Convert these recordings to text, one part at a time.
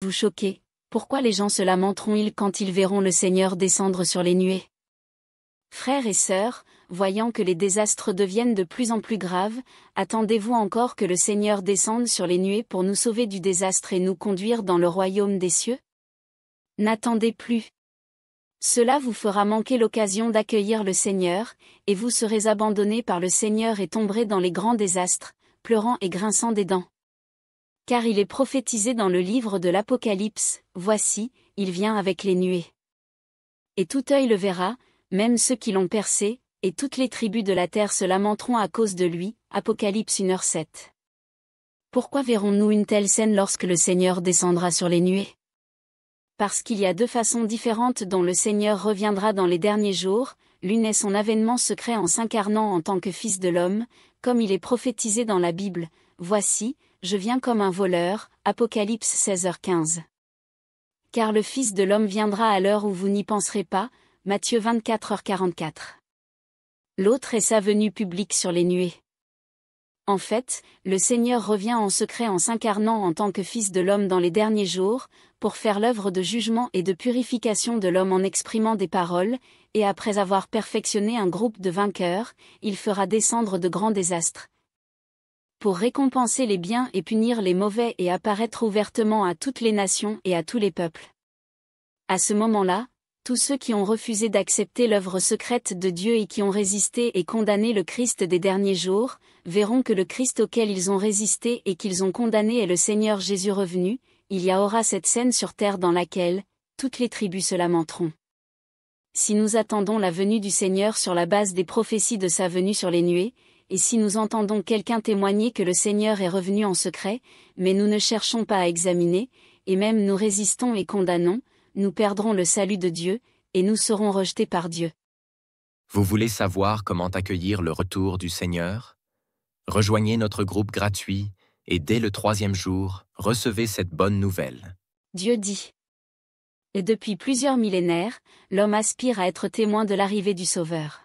êtes-vous choqués? Pourquoi les gens se lamenteront-ils quand ils verront le Seigneur descendre sur les nuées? Frères et sœurs, voyant que les désastres deviennent de plus en plus graves, attendez-vous encore que le Seigneur descende sur les nuées pour nous sauver du désastre et nous conduire dans le royaume des cieux? N'attendez plus. Cela vous fera manquer l'occasion d'accueillir le Seigneur, et vous serez abandonnés par le Seigneur et tomberez dans les grands désastres, pleurant et grinçant des dents. Car il est prophétisé dans le livre de l'Apocalypse, « Voici, il vient avec les nuées. Et tout œil le verra, même ceux qui l'ont percé, et toutes les tribus de la terre se lamenteront à cause de lui. » Apocalypse 1h7. Pourquoi verrons-nous une telle scène lorsque le Seigneur descendra sur les nuées? Parce qu'il y a deux façons différentes dont le Seigneur reviendra dans les derniers jours. L'une est son avènement secret en s'incarnant en tant que Fils de l'homme, comme il est prophétisé dans la Bible, « Voici, je viens comme un voleur » Apocalypse 16h15. Car le Fils de l'homme viendra à l'heure où vous n'y penserez pas, Matthieu 24h44. L'autre est sa venue publique sur les nuées. En fait, le Seigneur revient en secret en s'incarnant en tant que Fils de l'homme dans les derniers jours, pour faire l'œuvre de jugement et de purification de l'homme en exprimant des paroles, et après avoir perfectionné un groupe de vainqueurs, il fera descendre de grands désastres, pour récompenser les biens et punir les mauvais et apparaître ouvertement à toutes les nations et à tous les peuples. À ce moment-là, tous ceux qui ont refusé d'accepter l'œuvre secrète de Dieu et qui ont résisté et condamné le Christ des derniers jours, verront que le Christ auquel ils ont résisté et qu'ils ont condamné est le Seigneur Jésus revenu. Il y aura cette scène sur terre dans laquelle toutes les tribus se lamenteront. Si nous attendons la venue du Seigneur sur la base des prophéties de sa venue sur les nuées, et si nous entendons quelqu'un témoigner que le Seigneur est revenu en secret, mais nous ne cherchons pas à examiner, et même nous résistons et condamnons, nous perdrons le salut de Dieu, et nous serons rejetés par Dieu. Vous voulez savoir comment accueillir le retour du Seigneur? Rejoignez notre groupe gratuit, et dès le 3e jour, recevez cette bonne nouvelle. Dieu dit. Et depuis plusieurs millénaires, l'homme aspire à être témoin de l'arrivée du Sauveur.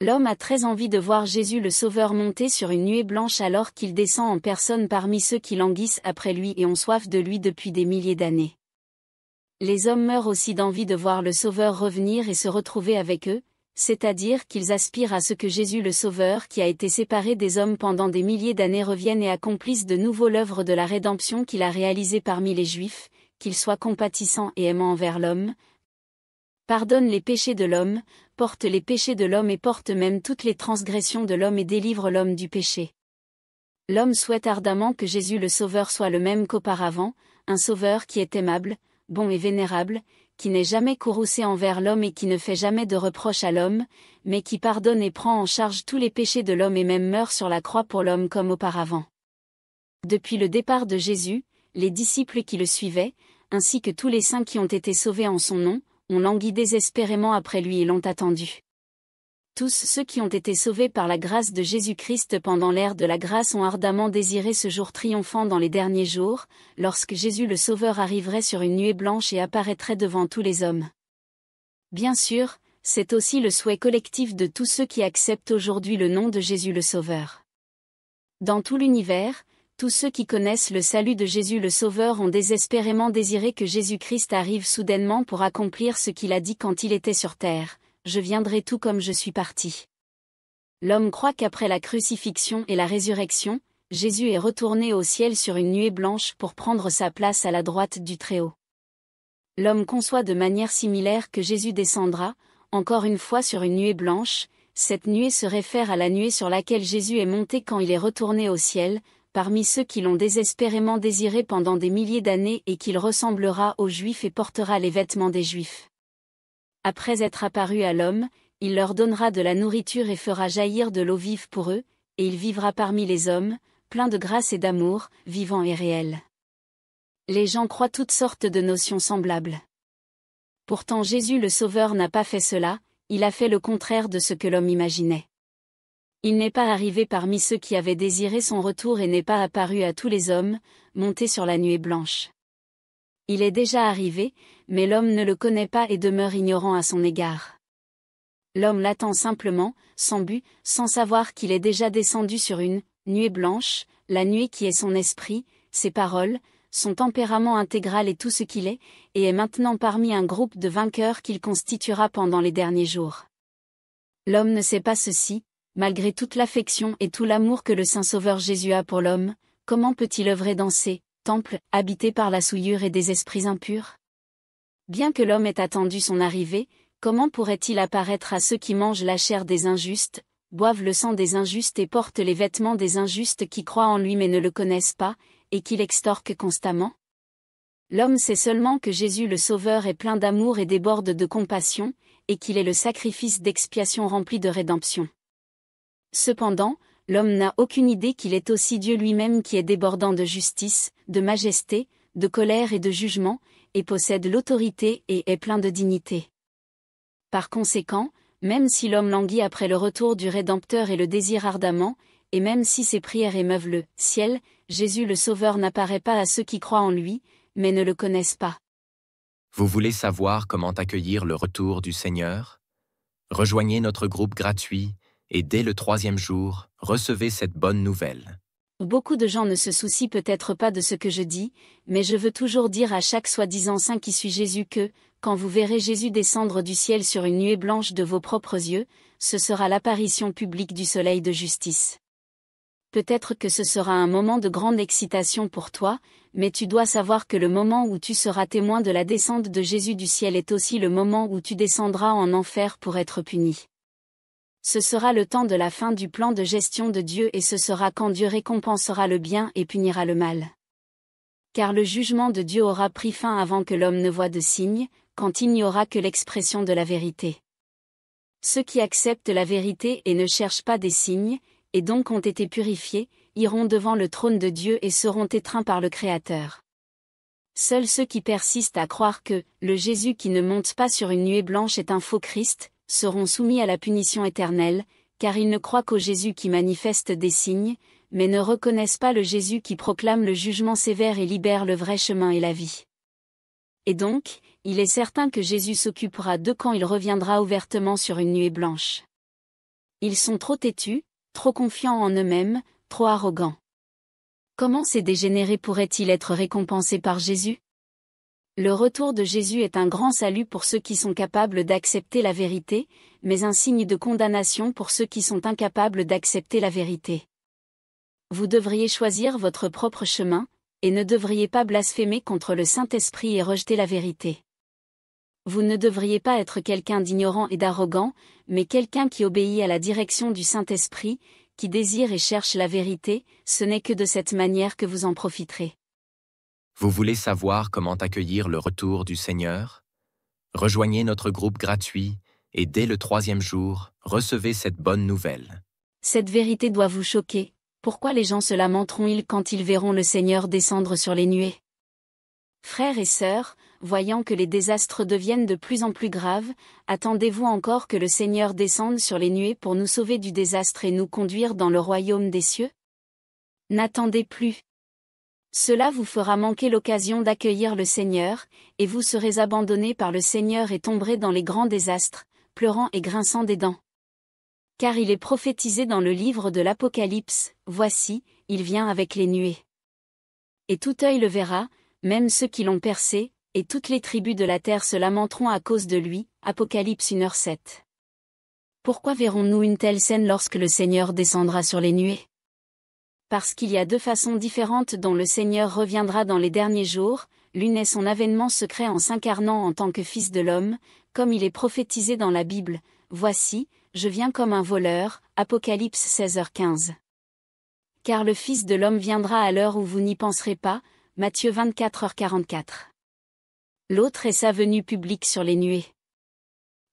L'homme a très envie de voir Jésus le Sauveur monter sur une nuée blanche alors qu'il descend en personne parmi ceux qui languissent après lui et ont soif de lui depuis des milliers d'années. Les hommes meurent aussi d'envie de voir le Sauveur revenir et se retrouver avec eux, c'est-à-dire qu'ils aspirent à ce que Jésus le Sauveur qui a été séparé des hommes pendant des milliers d'années revienne et accomplisse de nouveau l'œuvre de la rédemption qu'il a réalisée parmi les Juifs, qu'il soit compatissant et aimant envers l'homme, pardonne les péchés de l'homme, porte les péchés de l'homme et porte même toutes les transgressions de l'homme et délivre l'homme du péché. L'homme souhaite ardemment que Jésus le Sauveur soit le même qu'auparavant, un Sauveur qui est aimable, bon et vénérable, qui n'est jamais courroucé envers l'homme et qui ne fait jamais de reproches à l'homme, mais qui pardonne et prend en charge tous les péchés de l'homme et même meurt sur la croix pour l'homme comme auparavant. Depuis le départ de Jésus, les disciples qui le suivaient, ainsi que tous les saints qui ont été sauvés en son nom, ont langui désespérément après lui et l'ont attendu. Tous ceux qui ont été sauvés par la grâce de Jésus-Christ pendant l'ère de la grâce ont ardemment désiré ce jour triomphant dans les derniers jours, lorsque Jésus le Sauveur arriverait sur une nuée blanche et apparaîtrait devant tous les hommes. Bien sûr, c'est aussi le souhait collectif de tous ceux qui acceptent aujourd'hui le nom de Jésus le Sauveur. Dans tout l'univers, tous ceux qui connaissent le salut de Jésus le Sauveur ont désespérément désiré que Jésus-Christ arrive soudainement pour accomplir ce qu'il a dit quand il était sur terre. Je viendrai tout comme je suis parti. L'homme croit qu'après la crucifixion et la résurrection, Jésus est retourné au ciel sur une nuée blanche pour prendre sa place à la droite du Très-Haut. L'homme conçoit de manière similaire que Jésus descendra, encore une fois sur une nuée blanche. Cette nuée se réfère à la nuée sur laquelle Jésus est monté quand il est retourné au ciel, parmi ceux qui l'ont désespérément désiré pendant des milliers d'années et qu'il ressemblera aux Juifs et portera les vêtements des Juifs. Après être apparu à l'homme, il leur donnera de la nourriture et fera jaillir de l'eau vive pour eux, et il vivra parmi les hommes, plein de grâce et d'amour, vivant et réel. Les gens croient toutes sortes de notions semblables. Pourtant Jésus le Sauveur n'a pas fait cela, il a fait le contraire de ce que l'homme imaginait. Il n'est pas arrivé parmi ceux qui avaient désiré son retour et n'est pas apparu à tous les hommes, monté sur la nuée blanche. Il est déjà arrivé, mais l'homme ne le connaît pas et demeure ignorant à son égard. L'homme l'attend simplement, sans but, sans savoir qu'il est déjà descendu sur une nuée blanche, la nuée qui est son esprit, ses paroles, son tempérament intégral est tout ce qu'il est, et est maintenant parmi un groupe de vainqueurs qu'il constituera pendant les derniers jours. L'homme ne sait pas ceci, malgré toute l'affection et tout l'amour que le Saint-Sauveur Jésus a pour l'homme, comment peut-il œuvrer dans ces temples, habités par la souillure et des esprits impurs? Bien que l'homme ait attendu son arrivée, comment pourrait-il apparaître à ceux qui mangent la chair des injustes, boivent le sang des injustes et portent les vêtements des injustes qui croient en lui mais ne le connaissent pas, et qui l'extorquent constamment? L'homme sait seulement que Jésus le Sauveur est plein d'amour et déborde de compassion, et qu'il est le sacrifice d'expiation rempli de rédemption. Cependant, l'homme n'a aucune idée qu'il est aussi Dieu lui-même qui est débordant de justice, de majesté, de colère et de jugement, et possède l'autorité et est plein de dignité. Par conséquent, même si l'homme languit après le retour du Rédempteur et le désire ardemment, et même si ses prières émeuvent le ciel, Jésus le Sauveur n'apparaît pas à ceux qui croient en lui, mais ne le connaissent pas. Vous voulez savoir comment accueillir le retour du Seigneur? Rejoignez notre groupe gratuit et dès le 3e jour, recevez cette bonne nouvelle. Beaucoup de gens ne se soucient peut-être pas de ce que je dis, mais je veux toujours dire à chaque soi-disant saint qui suit Jésus que, quand vous verrez Jésus descendre du ciel sur une nuée blanche de vos propres yeux, ce sera l'apparition publique du soleil de justice. Peut-être que ce sera un moment de grande excitation pour toi, mais tu dois savoir que le moment où tu seras témoin de la descente de Jésus du ciel est aussi le moment où tu descendras en enfer pour être puni. Ce sera le temps de la fin du plan de gestion de Dieu et ce sera quand Dieu récompensera le bien et punira le mal. Car le jugement de Dieu aura pris fin avant que l'homme ne voie de signe, quand il n'y aura que l'expression de la vérité. Ceux qui acceptent la vérité et ne cherchent pas des signes, et donc ont été purifiés, iront devant le trône de Dieu et seront étreints par le Créateur. Seuls ceux qui persistent à croire que le Jésus qui ne monte pas sur une nuée blanche est un faux Christ, seront soumis à la punition éternelle, car ils ne croient qu'au Jésus qui manifeste des signes, mais ne reconnaissent pas le Jésus qui proclame le jugement sévère et libère le vrai chemin et la vie. Et donc, il est certain que Jésus s'occupera d'eux quand il reviendra ouvertement sur une nuée blanche. Ils sont trop têtus, trop confiants en eux-mêmes, trop arrogants. Comment ces dégénérés pourraient-ils être récompensés par Jésus? Le retour de Jésus est un grand salut pour ceux qui sont capables d'accepter la vérité, mais un signe de condamnation pour ceux qui sont incapables d'accepter la vérité. Vous devriez choisir votre propre chemin, et ne devriez pas blasphémer contre le Saint-Esprit et rejeter la vérité. Vous ne devriez pas être quelqu'un d'ignorant et d'arrogant, mais quelqu'un qui obéit à la direction du Saint-Esprit, qui désire et cherche la vérité, ce n'est que de cette manière que vous en profiterez. Vous voulez savoir comment accueillir le retour du Seigneur? Rejoignez notre groupe gratuit et dès le 3e jour, recevez cette bonne nouvelle. Cette vérité doit vous choquer. Pourquoi les gens se lamenteront-ils quand ils verront le Seigneur descendre sur les nuées? Frères et sœurs, voyant que les désastres deviennent de plus en plus graves, attendez-vous encore que le Seigneur descende sur les nuées pour nous sauver du désastre et nous conduire dans le royaume des cieux? N'attendez plus. Cela vous fera manquer l'occasion d'accueillir le Seigneur, et vous serez abandonnés par le Seigneur et tomberez dans les grands désastres, pleurant et grinçant des dents. Car il est prophétisé dans le livre de l'Apocalypse, « Voici, il vient avec les nuées. Et tout œil le verra, même ceux qui l'ont percé, et toutes les tribus de la terre se lamenteront à cause de lui. » Apocalypse 1h7. Pourquoi verrons-nous une telle scène lorsque le Seigneur descendra sur les nuées? Parce qu'il y a deux façons différentes dont le Seigneur reviendra dans les derniers jours, l'une est son avènement secret en s'incarnant en tant que Fils de l'homme, comme il est prophétisé dans la Bible, « Voici, je viens comme un voleur » Apocalypse 16h15. Car le Fils de l'homme viendra à l'heure où vous n'y penserez pas, Matthieu 24h44. L'autre est sa venue publique sur les nuées.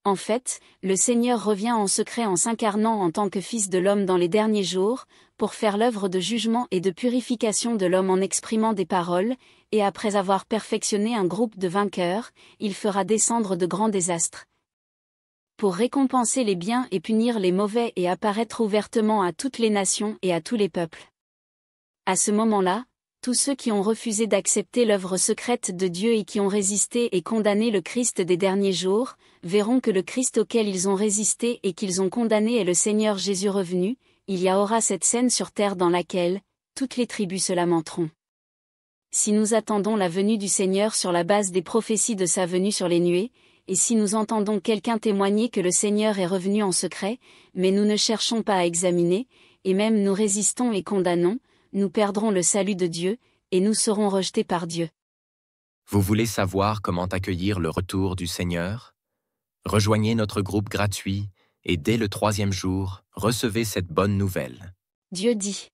En fait, le Seigneur revient en secret en s'incarnant en tant que Fils de l'homme dans les derniers jours, pour faire l'œuvre de jugement et de purification de l'homme en exprimant des paroles, et après avoir perfectionné un groupe de vainqueurs, il fera descendre de grands désastres. Pour récompenser les biens et punir les mauvais et apparaître ouvertement à toutes les nations et à tous les peuples. À ce moment-là, tous ceux qui ont refusé d'accepter l'œuvre secrète de Dieu et qui ont résisté et condamné le Christ des derniers jours, verront que le Christ auquel ils ont résisté et qu'ils ont condamné est le Seigneur Jésus revenu. Il y aura cette scène sur terre dans laquelle toutes les tribus se lamenteront. si nous attendons la venue du Seigneur sur la base des prophéties de sa venue sur les nuées, et si nous entendons quelqu'un témoigner que le Seigneur est revenu en secret, mais nous ne cherchons pas à examiner, et même nous résistons et condamnons, nous perdrons le salut de Dieu, et nous serons rejetés par Dieu. Vous voulez savoir comment accueillir le retour du Seigneur? Rejoignez notre groupe gratuit, et dès le 3e jour, recevez cette bonne nouvelle. Dieu dit.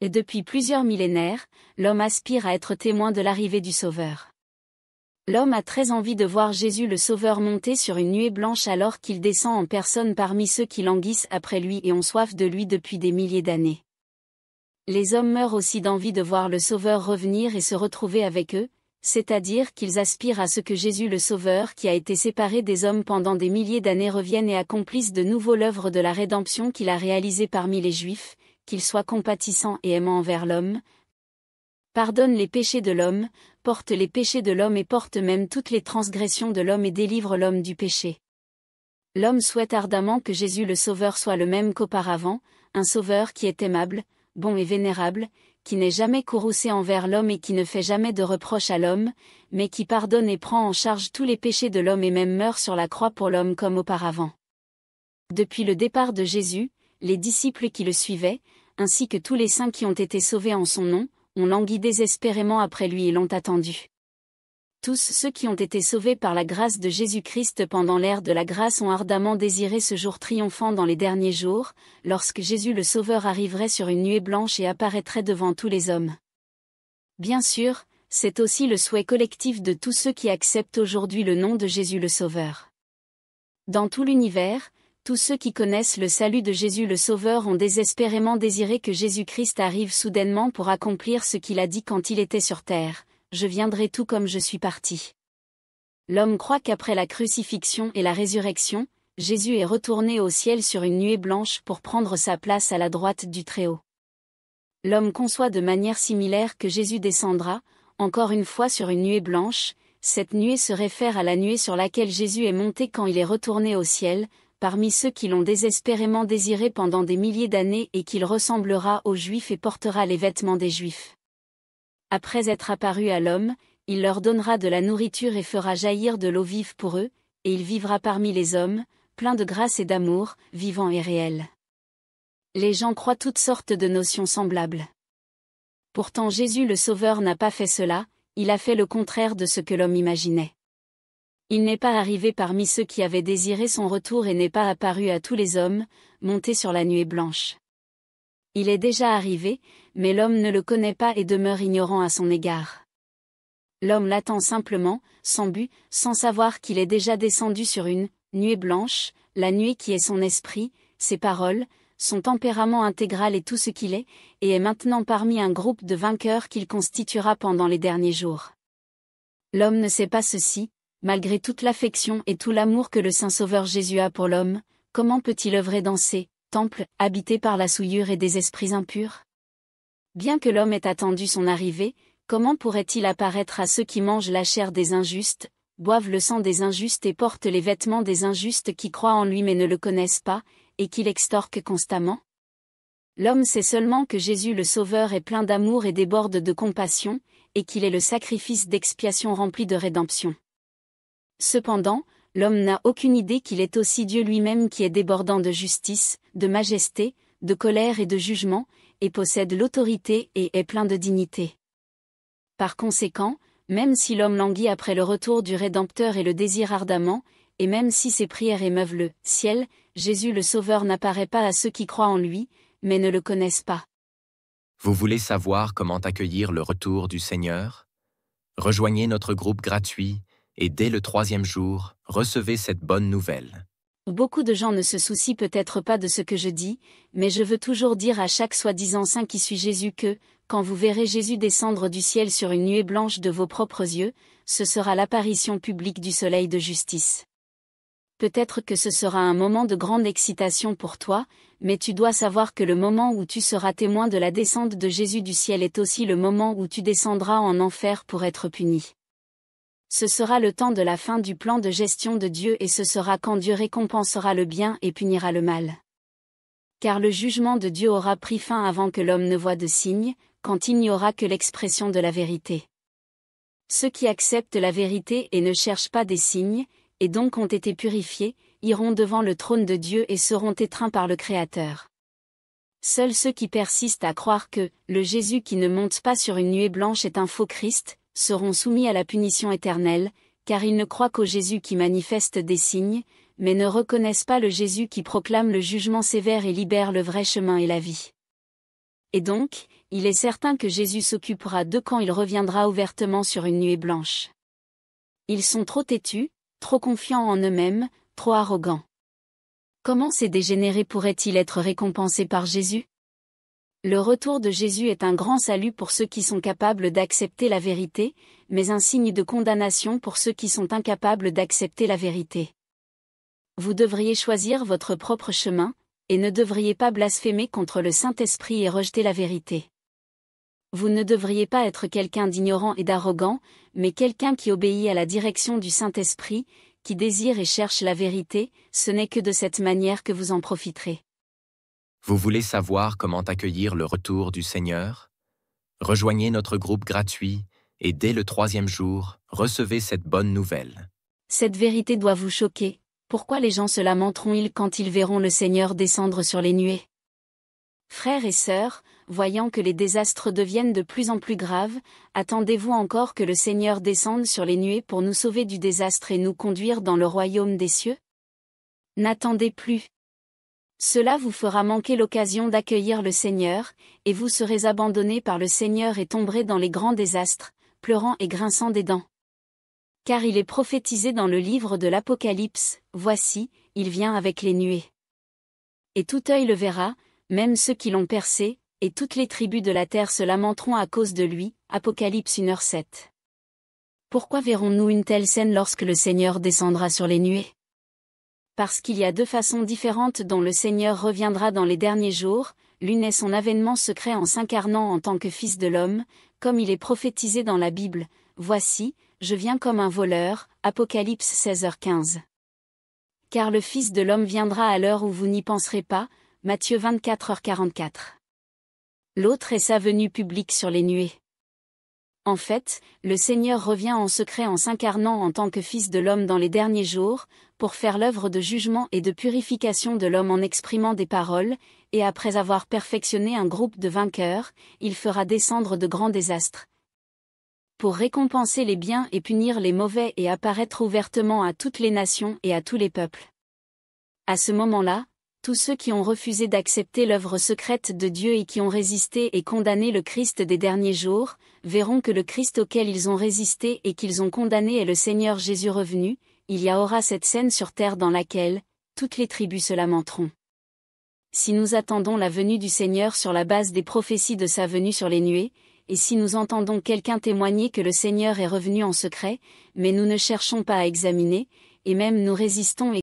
Et depuis plusieurs millénaires, l'homme aspire à être témoin de l'arrivée du Sauveur. L'homme a très envie de voir Jésus le Sauveur monter sur une nuée blanche alors qu'il descend en personne parmi ceux qui languissent après lui et ont soif de lui depuis des milliers d'années. Les hommes meurent aussi d'envie de voir le Sauveur revenir et se retrouver avec eux, c'est-à-dire qu'ils aspirent à ce que Jésus le Sauveur qui a été séparé des hommes pendant des milliers d'années revienne et accomplisse de nouveau l'œuvre de la rédemption qu'il a réalisée parmi les Juifs, qu'il soit compatissant et aimant envers l'homme, pardonne les péchés de l'homme, porte les péchés de l'homme et porte même toutes les transgressions de l'homme et délivre l'homme du péché. L'homme souhaite ardemment que Jésus le Sauveur soit le même qu'auparavant, un Sauveur qui est aimable, bon et vénérable, qui n'est jamais courroucé envers l'homme et qui ne fait jamais de reproches à l'homme, mais qui pardonne et prend en charge tous les péchés de l'homme et même meurt sur la croix pour l'homme comme auparavant. Depuis le départ de Jésus, les disciples qui le suivaient, ainsi que tous les saints qui ont été sauvés en son nom, ont langui désespérément après lui et l'ont attendu. Tous ceux qui ont été sauvés par la grâce de Jésus-Christ pendant l'ère de la grâce ont ardemment désiré ce jour triomphant dans les derniers jours, lorsque Jésus le Sauveur arriverait sur une nuée blanche et apparaîtrait devant tous les hommes. Bien sûr, c'est aussi le souhait collectif de tous ceux qui acceptent aujourd'hui le nom de Jésus le Sauveur. Dans tout l'univers, tous ceux qui connaissent le salut de Jésus le Sauveur ont désespérément désiré que Jésus-Christ arrive soudainement pour accomplir ce qu'il a dit quand il était sur terre. Je viendrai tout comme je suis parti. L'homme croit qu'après la crucifixion et la résurrection, Jésus est retourné au ciel sur une nuée blanche pour prendre sa place à la droite du Très-Haut. L'homme conçoit de manière similaire que Jésus descendra, encore une fois sur une nuée blanche. Cette nuée se réfère à la nuée sur laquelle Jésus est monté quand il est retourné au ciel, parmi ceux qui l'ont désespérément désiré pendant des milliers d'années et qu'il ressemblera aux Juifs et portera les vêtements des Juifs. Après être apparu à l'homme, il leur donnera de la nourriture et fera jaillir de l'eau vive pour eux, et il vivra parmi les hommes, plein de grâce et d'amour, vivant et réel. Les gens croient toutes sortes de notions semblables. Pourtant Jésus le Sauveur n'a pas fait cela, il a fait le contraire de ce que l'homme imaginait. Il n'est pas arrivé parmi ceux qui avaient désiré son retour et n'est pas apparu à tous les hommes, monté sur la nuée blanche. Il est déjà arrivé, mais l'homme ne le connaît pas et demeure ignorant à son égard. L'homme l'attend simplement, sans but, sans savoir qu'il est déjà descendu sur une nuée blanche, la nuée qui est son esprit, ses paroles, son tempérament intégral et tout ce qu'il est, et est maintenant parmi un groupe de vainqueurs qu'il constituera pendant les derniers jours. L'homme ne sait pas ceci, malgré toute l'affection et tout l'amour que le Saint-Sauveur Jésus a pour l'homme, comment peut-il œuvrer dans ces temple, habité par la souillure et des esprits impurs? Bien que l'homme ait attendu son arrivée, comment pourrait-il apparaître à ceux qui mangent la chair des injustes, boivent le sang des injustes et portent les vêtements des injustes qui croient en lui mais ne le connaissent pas, et qui l'extorquent constamment? L'homme sait seulement que Jésus le Sauveur est plein d'amour et déborde de compassion, et qu'il est le sacrifice d'expiation rempli de rédemption. Cependant, l'homme n'a aucune idée qu'il est aussi Dieu lui-même qui est débordant de justice, de majesté, de colère et de jugement, et possède l'autorité et est plein de dignité. Par conséquent, même si l'homme languit après le retour du Rédempteur et le désire ardemment, et même si ses prières émeuvent le ciel, Jésus le Sauveur n'apparaît pas à ceux qui croient en lui, mais ne le connaissent pas. Vous voulez savoir comment accueillir le retour du Seigneur? Rejoignez notre groupe gratuit, et dès le 3e jour, recevez cette bonne nouvelle. Beaucoup de gens ne se soucient peut-être pas de ce que je dis, mais je veux toujours dire à chaque soi-disant saint qui suit Jésus que, quand vous verrez Jésus descendre du ciel sur une nuée blanche de vos propres yeux, ce sera l'apparition publique du soleil de justice. Peut-être que ce sera un moment de grande excitation pour toi, mais tu dois savoir que le moment où tu seras témoin de la descente de Jésus du ciel est aussi le moment où tu descendras en enfer pour être puni. Ce sera le temps de la fin du plan de gestion de Dieu et ce sera quand Dieu récompensera le bien et punira le mal. Car le jugement de Dieu aura pris fin avant que l'homme ne voie de signe, quand il n'y aura que l'expression de la vérité. Ceux qui acceptent la vérité et ne cherchent pas des signes, et donc ont été purifiés, iront devant le trône de Dieu et seront étreints par le Créateur. Seuls ceux qui persistent à croire que le Jésus qui ne monte pas sur une nuée blanche est un faux Christ, seront soumis à la punition éternelle, car ils ne croient qu'au Jésus qui manifeste des signes, mais ne reconnaissent pas le Jésus qui proclame le jugement sévère et libère le vrai chemin et la vie. Et donc, il est certain que Jésus s'occupera d'eux quand il reviendra ouvertement sur une nuée blanche. Ils sont trop têtus, trop confiants en eux-mêmes, trop arrogants. Comment ces dégénérés pourraient-ils être récompensés par Jésus? Le retour de Jésus est un grand salut pour ceux qui sont capables d'accepter la vérité, mais un signe de condamnation pour ceux qui sont incapables d'accepter la vérité. Vous devriez choisir votre propre chemin, et ne devriez pas blasphémer contre le Saint-Esprit et rejeter la vérité. Vous ne devriez pas être quelqu'un d'ignorant et d'arrogant, mais quelqu'un qui obéit à la direction du Saint-Esprit, qui désire et cherche la vérité, ce n'est que de cette manière que vous en profiterez. Vous voulez savoir comment accueillir le retour du Seigneur? Rejoignez notre groupe gratuit et dès le 3e jour, recevez cette bonne nouvelle. Cette vérité doit vous choquer. Pourquoi les gens se lamenteront-ils quand ils verront le Seigneur descendre sur les nuées? Frères et sœurs, voyant que les désastres deviennent de plus en plus graves, attendez-vous encore que le Seigneur descende sur les nuées pour nous sauver du désastre et nous conduire dans le royaume des cieux? N'attendez plus. Cela vous fera manquer l'occasion d'accueillir le Seigneur, et vous serez abandonnés par le Seigneur et tomberez dans les grands désastres, pleurant et grinçant des dents. Car il est prophétisé dans le livre de l'Apocalypse, « Voici, il vient avec les nuées. Et tout œil le verra, même ceux qui l'ont percé, et toutes les tribus de la terre se lamenteront à cause de lui. » Apocalypse 1h7. Pourquoi verrons-nous une telle scène lorsque le Seigneur descendra sur les nuées? Parce qu'il y a deux façons différentes dont le Seigneur reviendra dans les derniers jours, l'une est son avènement secret en s'incarnant en tant que Fils de l'homme, comme il est prophétisé dans la Bible, « Voici, je viens comme un voleur » Apocalypse 16h15. Car le Fils de l'homme viendra à l'heure où vous n'y penserez pas, Matthieu 24h44. L'autre est sa venue publique sur les nuées. En fait, le Seigneur revient en secret en s'incarnant en tant que Fils de l'homme dans les derniers jours, pour faire l'œuvre de jugement et de purification de l'homme en exprimant des paroles, et après avoir perfectionné un groupe de vainqueurs, il fera descendre de grands désastres, pour récompenser les biens et punir les mauvais et apparaître ouvertement à toutes les nations et à tous les peuples. À ce moment-là, tous ceux qui ont refusé d'accepter l'œuvre secrète de Dieu et qui ont résisté et condamné le Christ des derniers jours, verront que le Christ auquel ils ont résisté et qu'ils ont condamné est le Seigneur Jésus revenu. Il y aura cette scène sur terre dans laquelle toutes les tribus se lamenteront. Si nous attendons la venue du Seigneur sur la base des prophéties de sa venue sur les nuées, et si nous entendons quelqu'un témoigner que le Seigneur est revenu en secret, mais nous ne cherchons pas à examiner, et même nous résistons et